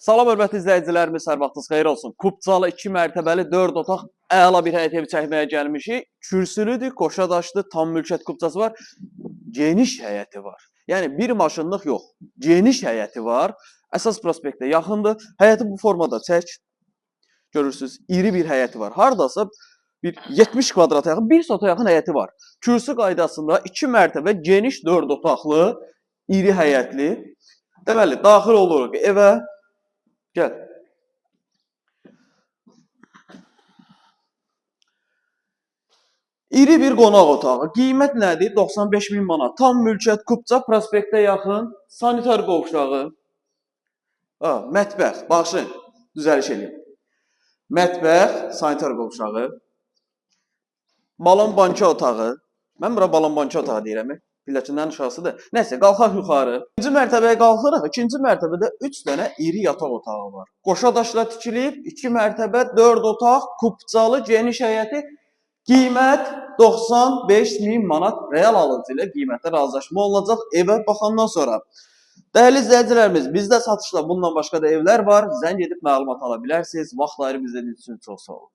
Salam hörmətli izləyicilərimiz, hər vaxtınız xeyir olsun. Kubcalı 2 mərtəbəli 4 otaq əla bir həyət evi çəkməyə gəlmişik. Kürsülüdür, qoşadaşlı, tam mülkiyyət kubcası var. Geniş həyəti var. Yəni bir maşınlıq yox, geniş həyəti var. Əsas prospektə yaxındır. Həyəti bu formada çək. Görürsünüz, iri bir həyəti var. Hardasa bir 70 kvadrata yaxın, bir sota yaxın həyəti var. Kürsü qaydasında 2 mərtəbə geniş 4 otaqlı, iri həyətli. Deməli, daxil oluruq evə. Gəl. İri bir qonaq otağı. Qiymət nədir? 95.000 manat. Tam mülkiyyət, kubca, prospektə yaxın, sanitar qovşağı. Mətbəx, baxın, düzəliş edin. Mətbəx, sanitar qovşağı. Balon banka otağı. Mən bura balon banka otağı deyirəm. Pilləkindən aşağısıdır. Nəysə, qalxaq yuxarı. İkinci mərtəbəyə qalxırıq. İkinci mərtəbədə 3 dənə iri yataq otağı var. Qoşadaşla tikilib, 2 mərtəbə, 4 otaq, kubcalı, geniş həyəti. Qiymət 95.000 manat real alıcı ilə qiymətə razılaşma olunacaq evə baxandan sonra. Dəyərli izləyicilərimiz, bizdə satışda bundan başqa da evlər var. Zəng edib məlumat ala bilərsiniz. Vaxt ayırıb izlədiyiniz üçün çox sağ olun.